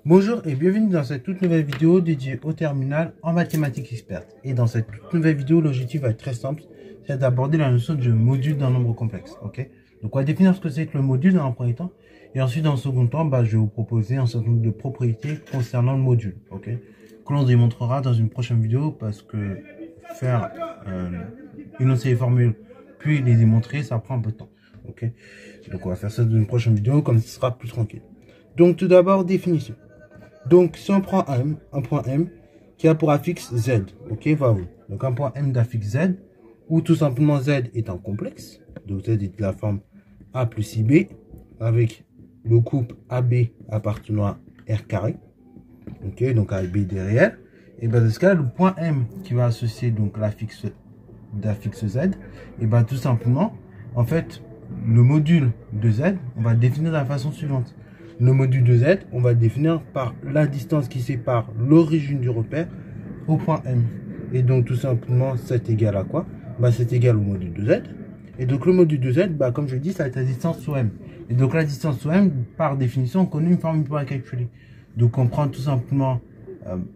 Bonjour et bienvenue dans cette toute nouvelle vidéo dédiée au terminal en mathématiques expertes. Et dans cette toute nouvelle vidéo, l'objectif va être très simple, c'est d'aborder la notion de module d'un nombre complexe. Ok, donc on va définir ce que c'est que le module dans un premier temps. Et ensuite, dans le second temps, je vais vous proposer un certain nombre de propriétés concernant le module. Ok, que l'on démontrera dans une prochaine vidéo parce que faire énoncer les formules puis les démontrer, ça prend un peu de temps. Ok, donc on va faire ça dans une prochaine vidéo comme ce sera plus tranquille. Donc tout d'abord, définition. Donc, si on prend un point M qui a pour affixe Z, ok, voilà. Donc, un point M d'affixe Z, où tout simplement Z est un complexe. Donc, Z est de la forme A plus IB, avec le couple AB appartenant à R carré. Ok, donc AB des réels. Et bien, dans ce cas, le point M qui va associer donc l'affixe d'affixe Z, et bien tout simplement, en fait, le module de Z, on va le définir de la façon suivante. Le module de Z, on va le définir par la distance qui sépare l'origine du repère au point M. Et donc, tout simplement, c'est égal à quoi? C'est égal au module de Z. Et donc, le module de Z, comme je l'ai dit, ça va être la distance sous M. Et donc, la distance sous M, par définition, on connaît une formule pour la calculer. Donc, on prend tout simplement,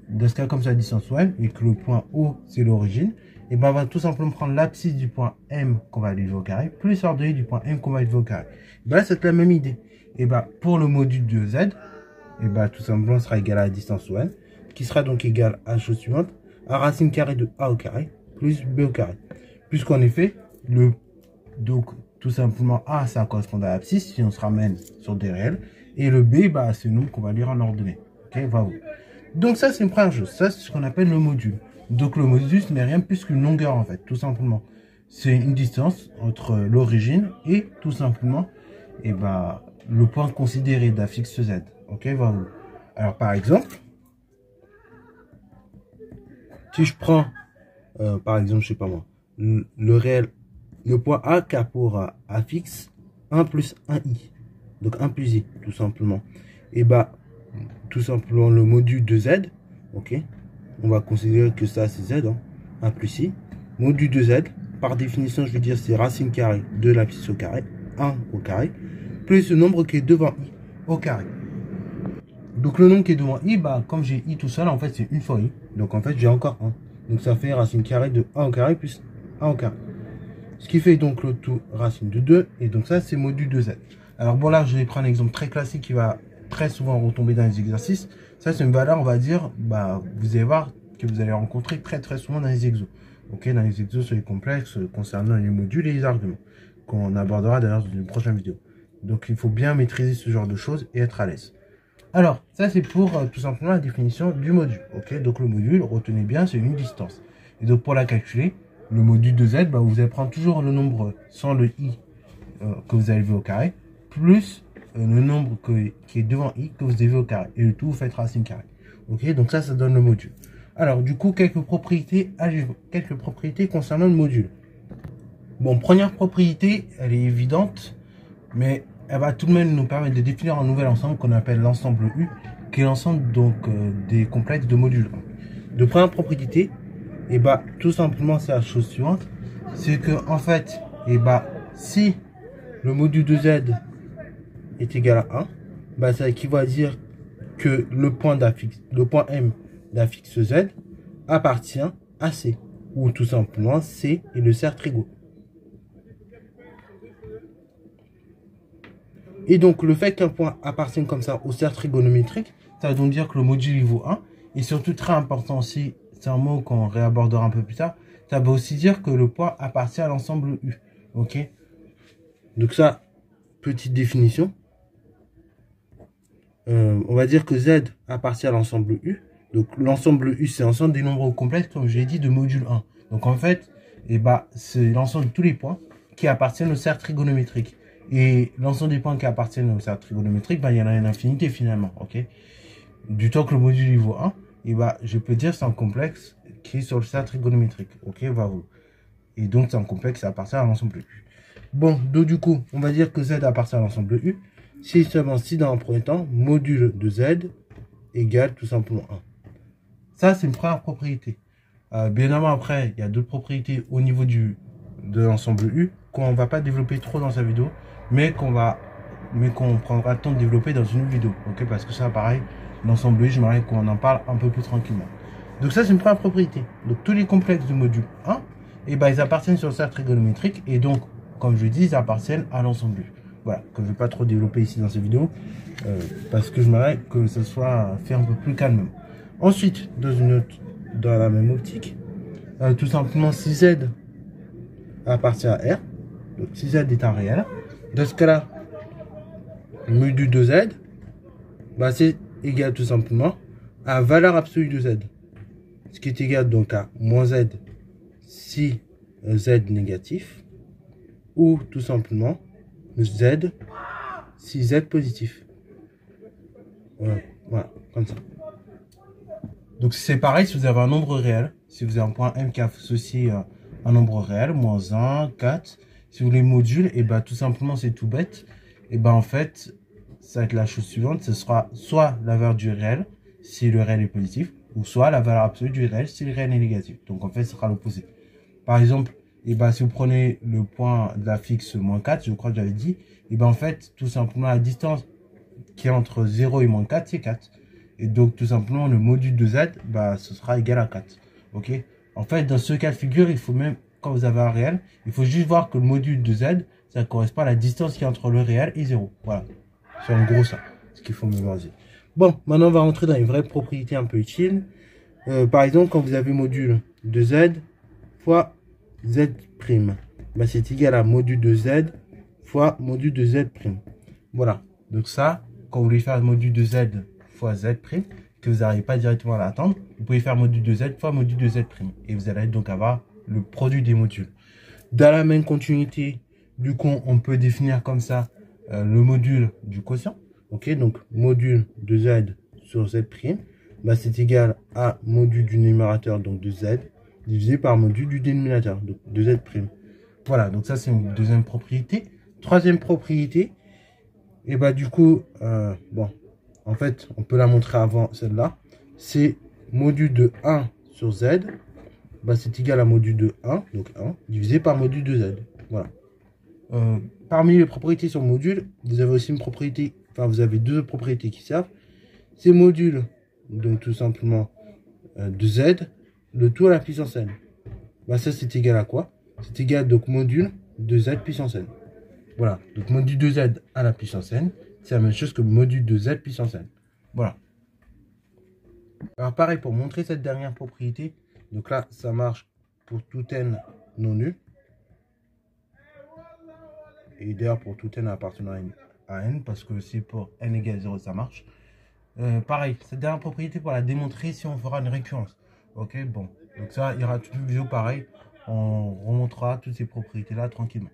dans ce cas, comme ça, la distance sous M, et que le point O, c'est l'origine. Et on va tout simplement prendre l'abscisse du point M qu'on va élever au carré, plus l'ordonnée du point M qu'on va élever au carré. Là, c'est la même idée. Et pour le module de Z, tout simplement sera égal à la distance sous M, qui sera donc égal à la chose suivante, à racine carrée de A au carré, plus B au carré. Puisqu'en effet, donc tout simplement A, ça correspond à l'abscisse, si on se ramène sur des réels, et le B, c'est le nombre qu'on va lire en ordonnée. Ok, voilà. Donc ça, c'est une première chose. Ça, c'est ce qu'on appelle le module. Donc le module, ce n'est rien plus qu'une longueur, en fait, tout simplement. C'est une distance entre l'origine et tout simplement, le point considéré d'affixe Z. Ok, voilà. Alors par exemple, si je prends, par exemple, je sais pas moi, le réel, le point A qui a pour affixe 1 plus 1i. Donc 1 plus i, tout simplement. Et tout simplement le module de Z, ok, on va considérer que ça c'est Z, 1 plus i. Module de Z, par définition, je veux dire, c'est racine carrée de l'abscisse au carré, 1 au carré, plus le nombre qui est devant i au carré. Donc le nombre qui est devant i, comme j'ai i tout seul, en fait c'est une fois i. Donc en fait j'ai encore 1. Donc ça fait racine carrée de 1 au carré plus 1 au carré. Ce qui fait donc le tout racine de 2. Et donc ça c'est module de Z. Alors bon, là je vais prendre un exemple très classique qui va très souvent retomber dans les exercices. Ça c'est une valeur, on va dire, vous allez voir que vous allez rencontrer très souvent dans les exos. Ok, dans les exos sur les complexes concernant les modules et les arguments. Qu'on abordera d'ailleurs dans une prochaine vidéo. Donc il faut bien maîtriser ce genre de choses et être à l'aise. Alors, ça c'est pour tout simplement la définition du module. Ok, donc le module, retenez bien, c'est une distance. Et donc pour la calculer, le module de Z, vous allez prendre toujours le nombre sans le i que vous avez élevé au carré, plus le nombre qui est devant i que vous avez élevé au carré. Et le tout, vous faites racine carrée. Ok, donc ça donne le module. Alors du coup, quelques propriétés concernant le module. Bon, première propriété, elle est évidente, mais elle va tout de même nous permettre de définir un nouvel ensemble qu'on appelle l'ensemble U, qui est l'ensemble donc des complexes de module 1. De première propriété, tout simplement c'est la chose suivante, c'est que en fait, si le module de Z est égal à 1, ça équivaut à dire que le point M d'affixe Z appartient à C, ou tout simplement C est le cercle trigo. Et donc, le fait qu'un point appartienne comme ça au cercle trigonométrique, ça veut donc dire que le module il vaut 1. Et surtout, très important aussi, c'est un mot qu'on réabordera un peu plus tard, ça veut aussi dire que le point appartient à l'ensemble U. Ok? Donc ça, petite définition. On va dire que Z appartient à l'ensemble U. Donc l'ensemble U, c'est l'ensemble des nombres complexes, comme je l'ai dit, de module 1. Donc en fait, c'est l'ensemble de tous les points qui appartiennent au cercle trigonométrique. Et l'ensemble des points qui appartiennent au cercle trigonométrique, il y en a une infinité finalement, ok? Du temps que le module il vaut 1, je peux dire c'est un complexe qui est sur le cercle trigonométrique, ok? Et donc c'est un complexe qui appartient à l'ensemble U. Bon, donc du coup, on va dire que Z appartient à l'ensemble U, si seulement si dans un premier temps, module de Z égale tout simplement 1. Ça, c'est une première propriété. Bien évidemment, après, il y a d'autres propriétés au niveau de l'ensemble U qu'on ne va pas développer trop dans sa vidéo, mais qu'on prendra le temps de développer dans une vidéo, ok? Parce que ça, pareil, l'ensemble, j'aimerais qu'on en parle un peu plus tranquillement. Donc ça, c'est une première propriété. Donc tous les complexes du module 1, et ben, ils appartiennent sur le cercle trigonométrique, et donc, comme je dis, ils appartiennent à l'ensemble. Voilà, que je ne vais pas trop développer ici dans cette vidéo, parce que j'aimerais que ce soit fait un peu plus calme. Ensuite, dans la même optique, tout simplement, si Z appartient à R, donc si Z est un réel, dans ce cas-là, module de Z, bah, c'est égal tout simplement à valeur absolue de Z. Ce qui est égal donc à moins Z si Z négatif, ou tout simplement Z si Z positif. Voilà, comme ça. Donc c'est pareil si vous avez un nombre réel. Si vous avez un point M qui associe un nombre réel, moins 1, 4. Si vous voulez module, et bah tout simplement c'est tout bête. Et bah en fait, ça va être la chose suivante. Ce sera soit la valeur du réel, si le réel est positif, ou soit la valeur absolue du réel, si le réel est négatif. Donc en fait, ce sera l'opposé. Par exemple, et bah si vous prenez le point de la fixe moins 4, je crois que j'avais dit, et bah en fait, tout simplement la distance qui est entre 0 et moins 4, c'est 4. Et donc, tout simplement, le module de Z, bah, ce sera égal à 4. Ok. En fait, dans ce cas de figure, il faut même, quand vous avez un réel, il faut juste voir que le module de Z, ça correspond à la distance qui est entre le réel et 0. Voilà. C'est en gros ça, ce qu'il faut mémoriser. Bon, maintenant, on va rentrer dans une vraie propriété un peu utile. Par exemple, quand vous avez module de Z fois Z', bah, c'est égal à module de Z fois module de Z'. Voilà. Donc ça, quand vous voulez faire le module de Z fois Z', que vous n'arrivez pas directement à l'attendre, vous pouvez faire module de Z fois module de Z'. Et vous allez donc avoir le produit des modules. Dans la même continuité, du coup, on peut définir comme ça le module du quotient. Ok, donc module de Z sur Z', bah, c'est égal à module du numérateur, donc de Z, divisé par module du dénominateur, donc de Z'. Voilà, donc ça c'est une deuxième propriété. Troisième propriété, et bah du coup, bon, en fait, on peut la montrer avant celle-là. C'est module de 1 sur Z, bah, c'est égal à module de 1, donc 1, divisé par module de Z. Voilà. Parmi les propriétés sur module, vous avez aussi une propriété, enfin vous avez deux propriétés qui servent. C'est module, donc tout simplement de Z, le tout à la puissance n. Bah ça c'est égal à quoi? C'est égal donc module de Z puissance n. Voilà, donc module de Z à la puissance n, c'est la même chose que module de Z puissance n. Voilà. Alors pareil, pour montrer cette dernière propriété, donc là, ça marche pour tout n non nul. Et d'ailleurs, pour tout n appartenant à n, parce que si pour n égale 0, ça marche. Pareil, cette dernière propriété, pour la démontrer, si on fera une récurrence. Ok, bon. Donc ça, il y aura toute une vidéo pareil. On remontera toutes ces propriétés-là tranquillement.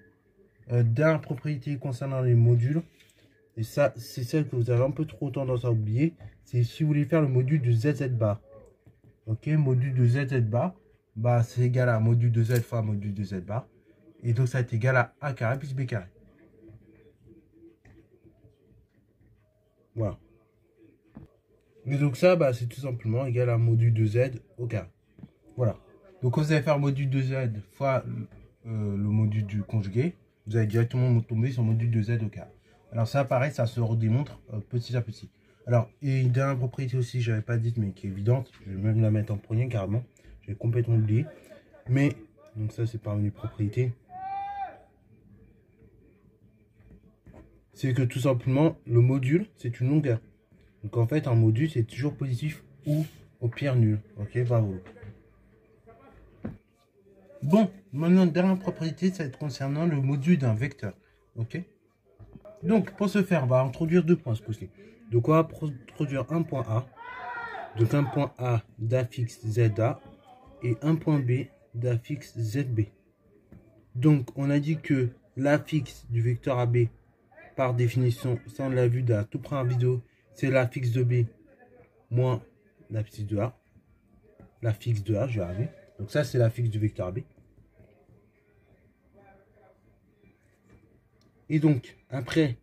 Dernière propriété concernant les modules, et ça, c'est celle que vous avez un peu trop tendance à oublier, c'est si vous voulez faire le module de ZZ bar. Ok, module de ZZ bar, bah, c'est égal à module de Z fois module de Z bar. Et donc, ça est égal à A carré plus B carré. Voilà. Et donc, ça, bah, c'est tout simplement égal à module de Z au carré. Voilà. Donc, quand vous allez faire module de Z fois le module du conjugué, vous allez directement tomber sur module de Z au carré. Alors ça, pareil, ça se redémontre petit à petit. Alors, et une dernière propriété aussi, je n'avais pas dit, mais qui est évidente. Je vais même la mettre en premier carrément. J'ai complètement oublié. Mais, donc ça, c'est parmi les propriétés. C'est que tout simplement, le module, c'est une longueur. Donc en fait, un module, c'est toujours positif ou au pire nul. Ok, bravo. Bon, maintenant, dernière propriété, ça va être concernant le module d'un vecteur. Ok. Donc, pour ce faire, on va introduire deux points ce coup-ci. Donc, on va introduire un point A. Donc, un point A d'affixe ZA et un point B d'affixe ZB. Donc, on a dit que l'affixe du vecteur AB, par définition, ça on l'a vu dans la toute première vidéo, c'est l'affixe de B moins l'affixe de A. L'affixe de A, je vais arriver. Donc, ça, c'est l'affixe du vecteur AB. Et donc, après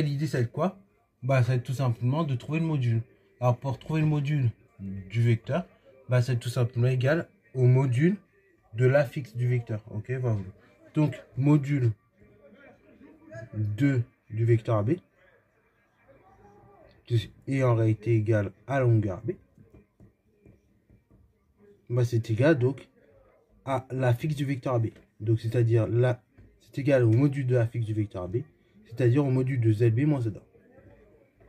l'idée, ça va être quoi? Bah, ça va être tout simplement de trouver le module. Alors, pour trouver le module du vecteur, bah, c'est tout simplement égal au module de l'affixe du vecteur. Ok, voilà. Donc, module de du vecteur AB est en réalité égal à la longueur AB, bah, c'est égal donc à la fixe du vecteur AB. Donc c'est-à-dire là, c'est égal au module de la fixe du vecteur AB, c'est-à-dire au module de ZB moins Z1.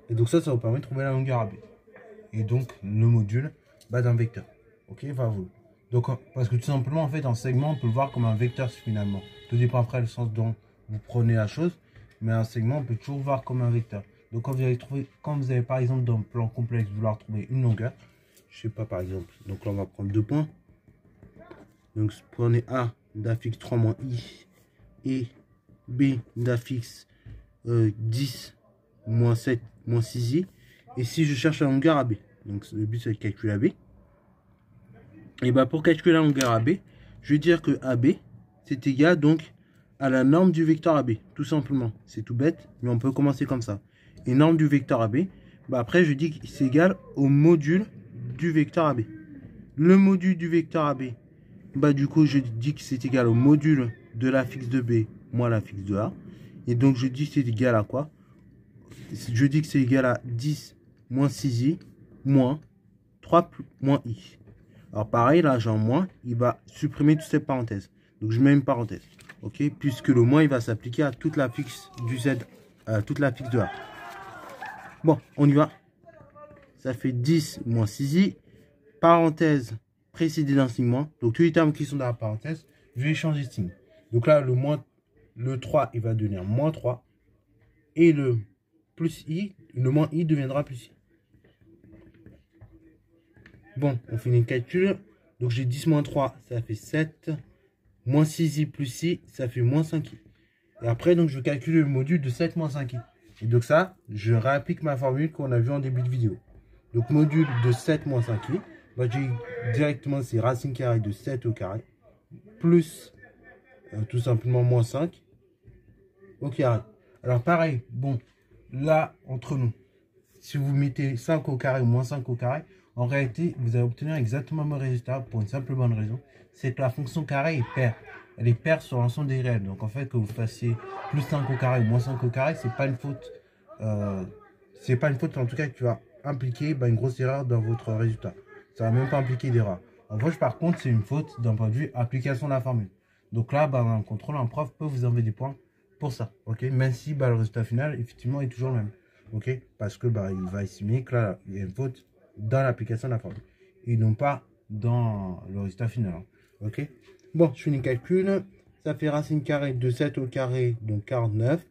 Et donc ça vous permet de trouver la longueur AB. Et donc le module d'un vecteur. Ok, donc parce que tout simplement en fait un segment on peut le voir comme un vecteur finalement. Tout dépend après le sens dont vous prenez la chose, mais un segment on peut toujours voir comme un vecteur. Donc quand vous avez par exemple dans le plan complexe vouloir trouver une longueur, je sais pas par exemple, donc là on va prendre 2 points. Donc prenez A d'affixe 3 moins I et B d'affixe 10 moins 7 moins 6I. Et si je cherche la longueur AB, donc le but c'est de calculer AB. Et bah pour calculer la longueur AB, je vais dire que AB c'est égal donc à la norme du vecteur AB, tout simplement. C'est tout bête, mais on peut commencer comme ça. Et norme du vecteur AB, bah après je dis que c'est égal au module du vecteur AB. Le module du vecteur AB, bah du coup je dis que c'est égal au module de la fixe de B moins la fixe de A. Et donc je dis que c'est égal à quoi? Je dis que c'est égal à 10 moins 6i moins 3 moins i. Alors pareil, là j'ai un moins, il va supprimer toutes ces parenthèses. Donc je mets une parenthèse. Ok, puisque le moins il va s'appliquer à toute la fixe du Z, toute la fixe de A. Bon, on y va. Ça fait 10 moins 6i. Parenthèse précédée d'un signe moins. Donc tous les termes qui sont dans la parenthèse, je vais changer de signe. Donc là, le 3, il va devenir moins 3. Et le plus i, le moins i deviendra plus i. Bon, on finit le calcul. Donc j'ai 10 moins 3, ça fait 7. Moins 6i plus i, ça fait moins 5i. Et après, donc je calcule le module de 7 moins 5i. Et donc ça, je réapplique ma formule qu'on a vue en début de vidéo. Donc module de 7 moins 5i, bah, j'ai directement c'est racine carrée de 7 au carré, plus tout simplement moins 5 au carré. Alors pareil, bon, là, entre nous, si vous mettez 5 au carré ou moins 5 au carré, en réalité, vous allez obtenir exactement le même résultat pour une simple bonne raison. C'est que la fonction carré est paire. Elle est paire sur l'ensemble des réels. Donc en fait, que vous fassiez plus 5 au carré ou moins 5 au carré, c'est pas une faute. C'est pas une faute en tout cas qui va impliquer une grosse erreur dans votre résultat. Ça va même pas impliquer d'erreur. En revanche, par contre, c'est une faute d'un point de vue application de la formule. Donc là, un contrôle, un prof peut vous enlever des points pour ça. Ok, même si le résultat final, effectivement, est toujours le même. Ok, parce que il va estimer que là, il y a une faute dans l'application de la formule et non pas dans le résultat final. Ok, bon, je finis le calcul. Ça fait racine carrée de 7 au carré, donc 49,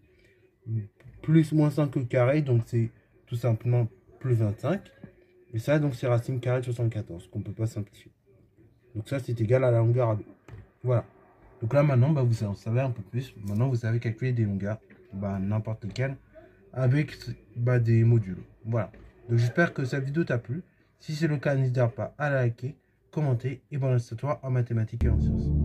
plus moins 5 au carré, donc c'est tout simplement plus 25. Et ça, donc c'est racine carrée de 74, qu'on ne peut pas simplifier. Donc ça, c'est égal à la longueur AB. Voilà. Donc là, maintenant, vous en savez un peu plus. Maintenant, vous savez calculer des longueurs, n'importe lequel, avec des modules. Voilà. Donc j'espère que cette vidéo t'a plu. Si c'est le cas, n'hésite pas à la liker, commenter et bon reste à toi en mathématiques et en sciences.